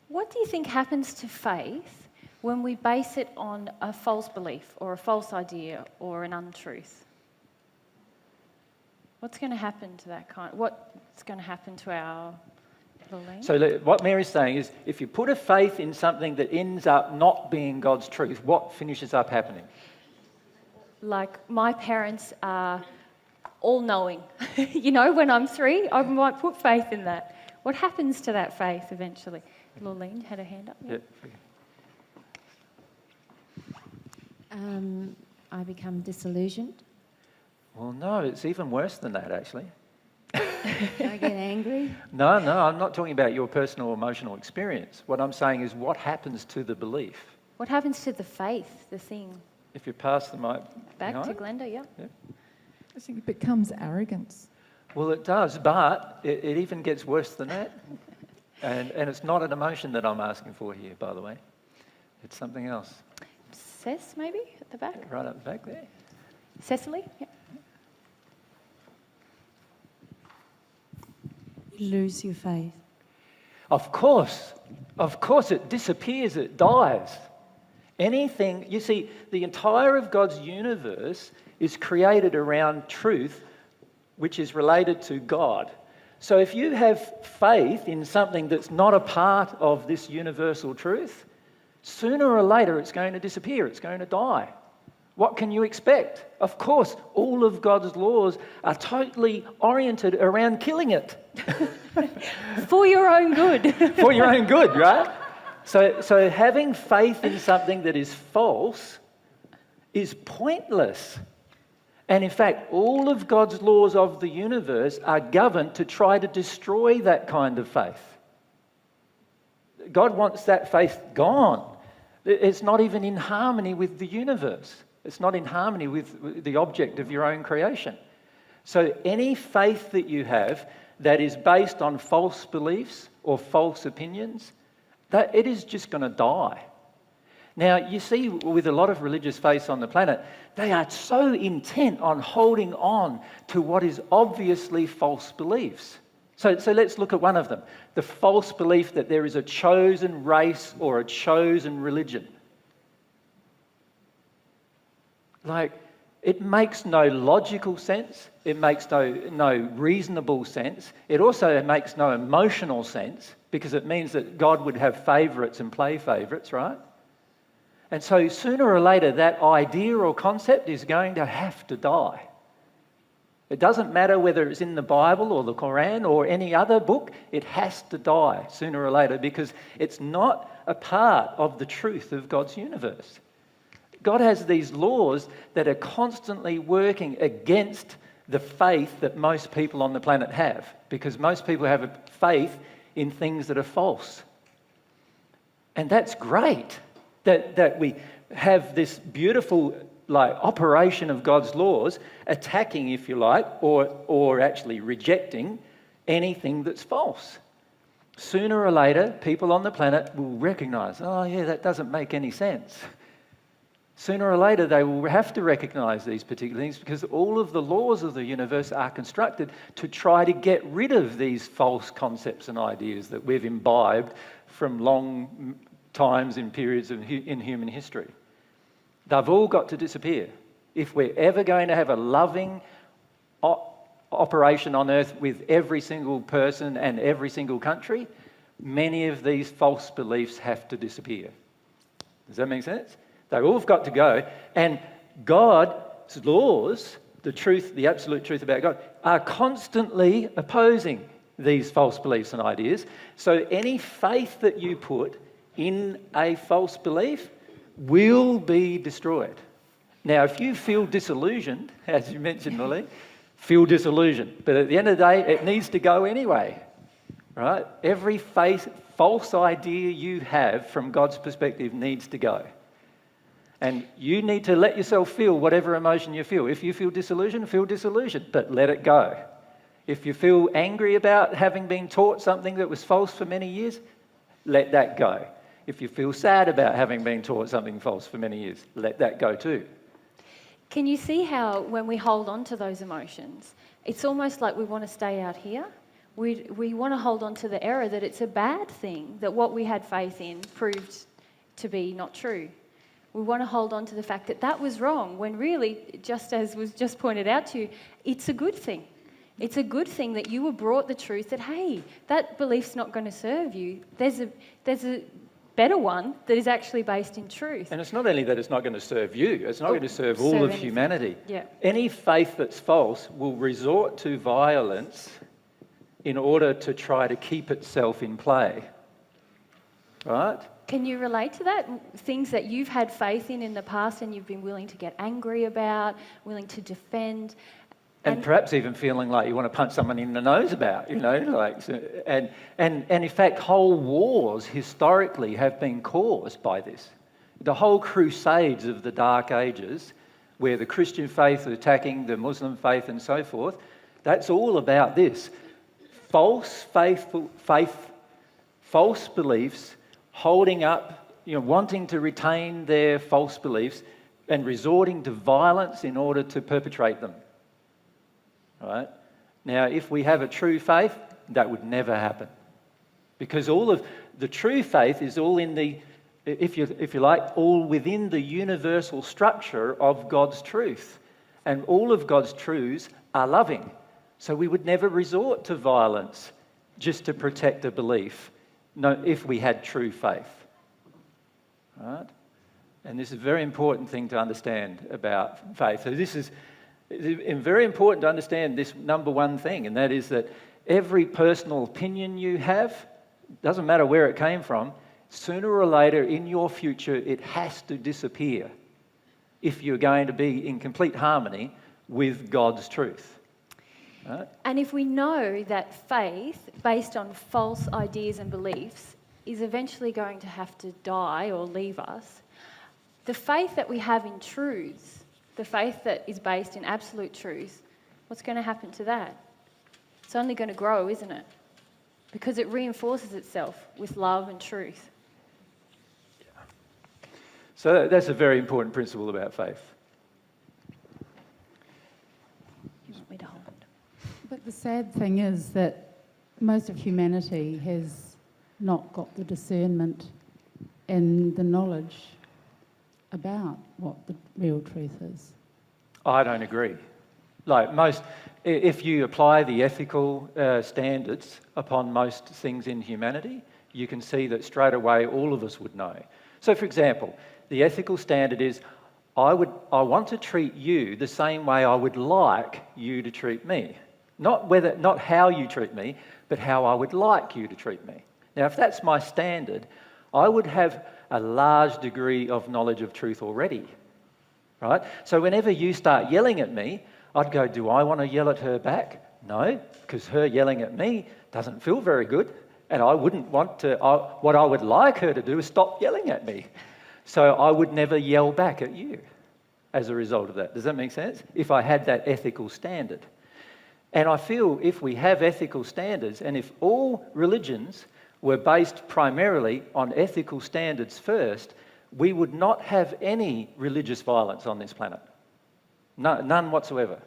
What do you think happens to faith when we base it on a false belief or a false idea or an untruth? What's going to happen to that what's going to happen to our belief? So what Mary's saying is, if you put a faith in something that ends up not being God's truth, what finishes up happening? Like, my parents are all-knowing. When I'm 3, I might put faith in that. What happens to that faith eventually? Lorleen had her hand up. Yeah. I become disillusioned. Well, no, it's even worse than that, actually. I get angry. No, I'm not talking about your personal emotional experience. What I'm saying is, what happens to the belief? What happens to the faith, the thing? If you pass the mic Back behind? to Glenda, yeah. I think it becomes arrogance. Well, it does, but it even gets worse than that. And it's not an emotion that I'm asking for here, by the way. It's something else. Cess, maybe, at the back? Right up the back there. Cecily? Yeah. You lose your faith. Of course it disappears, it dies. Anything, you see, the entire of God's universe is created around truth, which is related to God. So if you have faith in something that's not a part of this universal truth, sooner or later it's going to disappear, it's going to die. What can you expect? Of course, all of God's laws are totally oriented around killing it. For your own good. For your own good, right? So having faith in something that is false is pointless. And in fact, all of God's laws of the universe are governed to try to destroy that kind of faith. God wants that faith gone. It's not even in harmony with the universe. It's not in harmony with the object of your own creation. So any faith that you have that is based on false beliefs or false opinions, that it is just going to die. Now, you see, with a lot of religious faiths on the planet, they are so intent on holding on to what is obviously false beliefs. So let's look at one of them. The false belief that there is a chosen race or a chosen religion. Like, it makes no logical sense. It makes no reasonable sense. It also makes no emotional sense, because it means that God would have favourites and play favourites, right? And so sooner or later, that idea or concept is going to have to die. It doesn't matter whether it's in the Bible or the Quran or any other book, it has to die sooner or later, because it's not a part of the truth of God's universe. God has these laws that are constantly working against the faith that most people on the planet have, because most people have a faith in things that are false. And that's great that we have this beautiful operation of God's laws attacking, if you like, or actually rejecting anything that's false. Sooner or later, people on the planet will recognise, oh yeah, that doesn't make any sense. Sooner or later, they will have to recognise these particular things, because all of the laws of the universe are constructed to try to get rid of these false concepts and ideas that we've imbibed from long times and periods in human history. They've all got to disappear. If we're ever going to have a loving operation on earth with every single person and every single country, many of these false beliefs have to disappear. Does that make sense? They've all got to go. And God's laws, the truth, the absolute truth about God, are constantly opposing these false beliefs and ideas. So any faith that you put in a false belief will be destroyed. Now, if you feel disillusioned, as you mentioned, Lily, feel disillusioned. But at the end of the day, it needs to go anyway, right? Every false idea you have from God's perspective needs to go. And you need to let yourself feel whatever emotion you feel. If you feel disillusioned, but let it go. If you feel angry about having been taught something that was false for many years, let that go. If you feel sad about having been taught something false for many years, let that go too. Can you see how when we hold on to those emotions, it's almost like we want to stay out here? we want to hold on to the error that it's a bad thing, that what we had faith in proved to be not true. We want to hold on to the fact that that was wrong, when really, just as was just pointed out to you, it's a good thing. It's a good thing that you were brought the truth that, hey, that belief's not going to serve you. There's a better one that is actually based in truth. And it's not only that it's not going to serve you, it's not going to serve all serve of anything. humanity. Yeah. Any faith that's false will resort to violence in order to try to keep itself in play. Right? Can you relate to that? Things that you've had faith in the past and you've been willing to get angry about, willing to defend. And perhaps even feeling like you want to punch someone in the nose about, and in fact, whole wars historically have been caused by this. The whole crusades of the Dark Ages, where the Christian faith was attacking the Muslim faith and so forth, that's all about this. False beliefs, holding up, wanting to retain their false beliefs and resorting to violence in order to perpetrate them. Right? Now, if we have a true faith, that would never happen. Because all of the true faith is all in the, if you like, all within the universal structure of God's truth. And all of God's truths are loving. So we would never resort to violence just to protect a belief, if we had true faith. Right? And this is a very important thing to understand about faith. So it's very important to understand this number one thing, and that is that every personal opinion you have, doesn't matter where it came from, sooner or later in your future it has to disappear if you're going to be in complete harmony with God's truth. Right? And if we know that faith, based on false ideas and beliefs, is eventually going to have to die or leave us, the faith that we have in truths, the faith that is based in absolute truth, what's going to happen to that? It's only going to grow, isn't it? Because it reinforces itself with love and truth. So that's a very important principle about faith. You want me to hold? But the sad thing is that most of humanity has not got the discernment and the knowledge about what the real truth is. I don't agree. If you apply the ethical standards upon most things in humanity, you can see that straight away all of us would know. So, for example, the ethical standard is, I want to treat you the same way I would like you to treat me. Not how you treat me, but how I would like you to treat me. Now, if that's my standard, I would have a large degree of knowledge of truth already, right? So whenever you start yelling at me, I'd go, do I want to yell at her back? No, because her yelling at me doesn't feel very good, and I wouldn't want to, what I would like her to do is stop yelling at me. So I would never yell back at you as a result of that. Does that make sense? If I had that ethical standard. And I feel if we have ethical standards, and if all religions were based primarily on ethical standards first, we would not have any religious violence on this planet. None whatsoever.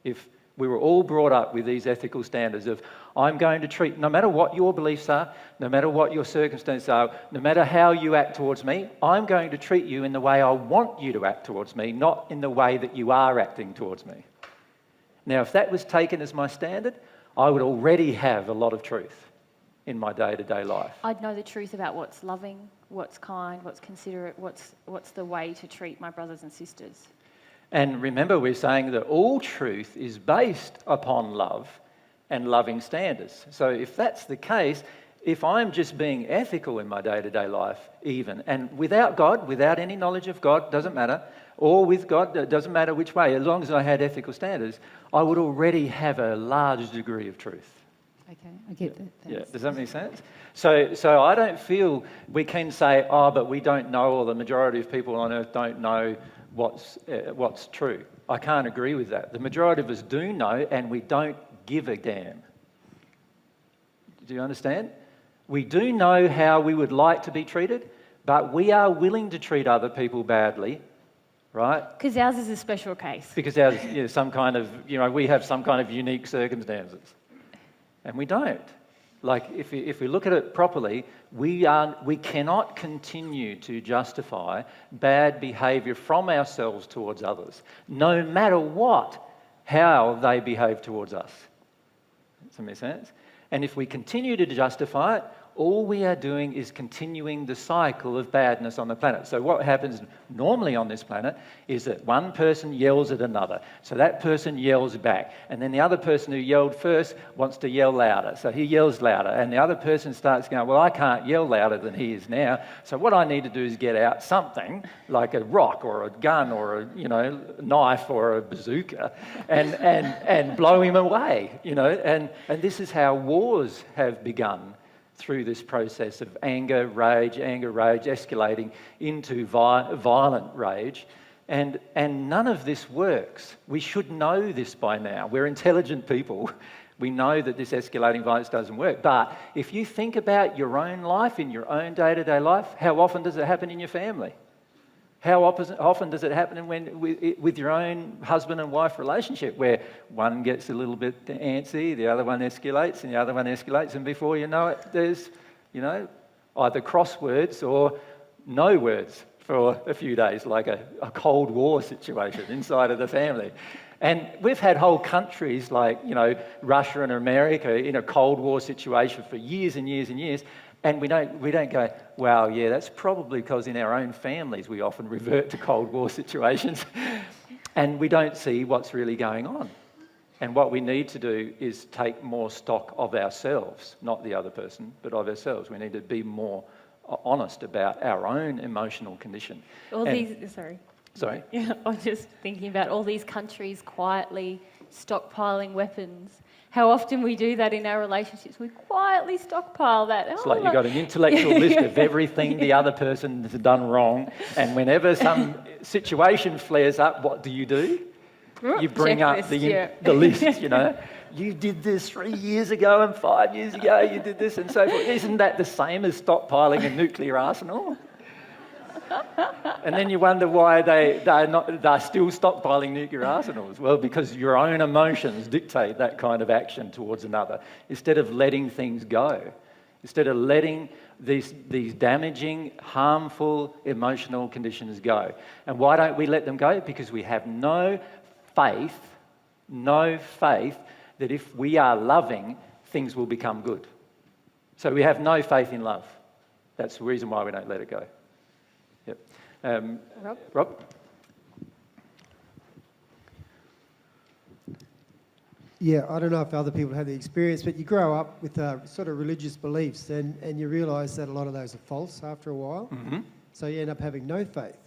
If we were all brought up with these ethical standards of, I'm going to treat, no matter what your beliefs are, no matter what your circumstances are, no matter how you act towards me, I'm going to treat you in the way I want you to act towards me, not in the way that you are acting towards me. Now, if that was taken as my standard, I would already have a lot of truth in my day-to-day life. I'd know the truth about what's loving, what's kind, what's considerate, what's the way to treat my brothers and sisters. And remember, we're saying that all truth is based upon love and loving standards. So if that's the case, if I'm just being ethical in my day-to-day life even, and without God, without any knowledge of God, doesn't matter, or with God, it doesn't matter which way, as long as I had ethical standards, I would already have a large degree of truth. Okay, I get that. Yeah, Thanks. does that make sense? So I don't feel we can say, but we don't know, or the majority of people on earth don't know what's true. I can't agree with that. The majority of us do know, and we don't give a damn. Do you understand? We do know how we would like to be treated, but we are willing to treat other people badly, right? Because ours is a special case. Because ours, some kind of, we have some kind of unique circumstances. And we don't. Like, if we look at it properly, we cannot continue to justify bad behaviour from ourselves towards others, no matter how they behave towards us. Does that make sense? And if we continue to justify it, all we are doing is continuing the cycle of badness on the planet. So what happens normally on this planet is that one person yells at another. So that person yells back. And then the other person who yelled first wants to yell louder. So he yells louder. And the other person starts going, well, I can't yell louder than he is now. So what I need to do is get out something like a rock or a gun or a knife or a bazooka and blow him away. And this is how wars have begun, through this process of anger, rage, escalating into violent rage. And none of this works. We should know this by now. We're intelligent people. We know that this escalating violence doesn't work. But if you think about your own life, in your own day-to-day life, how often does it happen in your family? How often does it happen with your own husband and wife relationship, where one gets a little bit antsy, the other one escalates, and the other one escalates, and before you know it, there's, either crosswords or no words for a few days, like a Cold War situation inside of the family. And we've had whole countries like, Russia and America in a Cold War situation for years and years and years. And we don't go, well, yeah, that's probably because in our own families we often revert to Cold War situations and we don't see what's really going on. And what we need to do is take more stock of ourselves, not the other person, but of ourselves. We need to be more honest about our own emotional condition. Sorry? Yeah, I'm just thinking about all these countries quietly stockpiling weapons. How often we do that in our relationships. We quietly stockpile that. It's like you've got an intellectual list of everything the other person has done wrong, and whenever some situation flares up, what do? You bring up the list, You did this 3 years ago and 5 years ago you did this and so forth. Isn't that the same as stockpiling a nuclear arsenal? And then you wonder why they're still stockpiling nuclear arsenals. Well, because your own emotions dictate that kind of action towards another, instead of letting things go, instead of letting these damaging, harmful emotional conditions go. And why don't we let them go? Because we have no faith that if we are loving, things will become good. So we have no faith in love. That's the reason why we don't let it go. Yep. Rob? Yeah, I don't know if other people have the experience, but you grow up with sort of religious beliefs and you realise that a lot of those are false after a while. Mm-hmm. So you end up having no faith.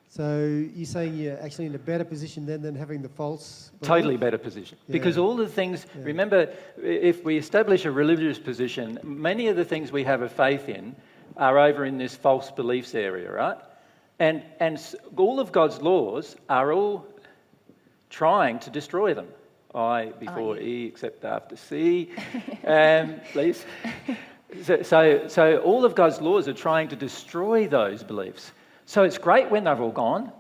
So you're saying you're actually in a better position then than having the false belief? Totally better position. Yeah. Because all the things, remember, if we establish a religious position, many of the things we have a faith in are over in this false beliefs area, right? And all of God's laws are all trying to destroy them. I before E, except after C, please. So all of God's laws are trying to destroy those beliefs. So it's great when they're all gone.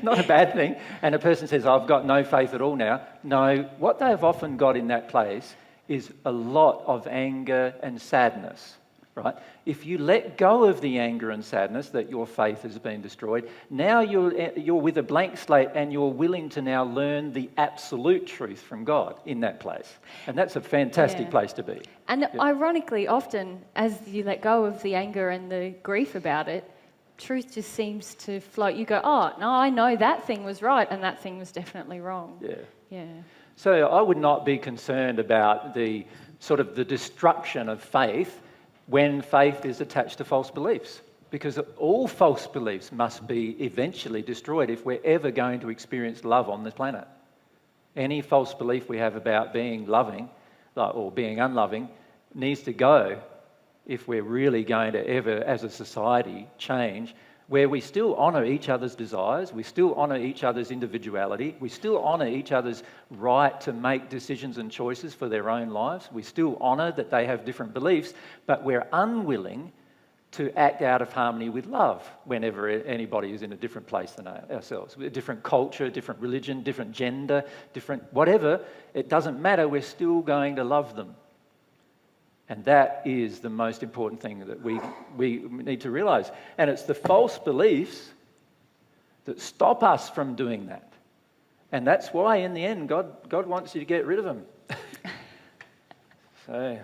Not a bad thing. And a person says, I've got no faith at all now. No, what they've often got in that place is a lot of anger and sadness. Right? If you let go of the anger and sadness that your faith has been destroyed, now you're with a blank slate and you're willing to now learn the absolute truth from God in that place. And that's a fantastic place to be. And ironically, often as you let go of the anger and the grief about it, truth just seems to float. You go, oh, no, I know that thing was right and that thing was definitely wrong. Yeah. So I would not be concerned about the sort of the destruction of faith when faith is attached to false beliefs, because all false beliefs must be eventually destroyed if we're ever going to experience love on this planet. Any false belief we have about being loving or being unloving needs to go if we're really going to ever, as a society, change, where we still honour each other's desires, we still honour each other's individuality, we still honour each other's right to make decisions and choices for their own lives, we still honour that they have different beliefs, but we're unwilling to act out of harmony with love whenever anybody is in a different place than ourselves. With a different culture, different religion, different gender, different whatever, it doesn't matter, we're still going to love them. And that is the most important thing that we need to realise. And it's the false beliefs that stop us from doing that. And that's why, in the end, God wants you to get rid of them. So...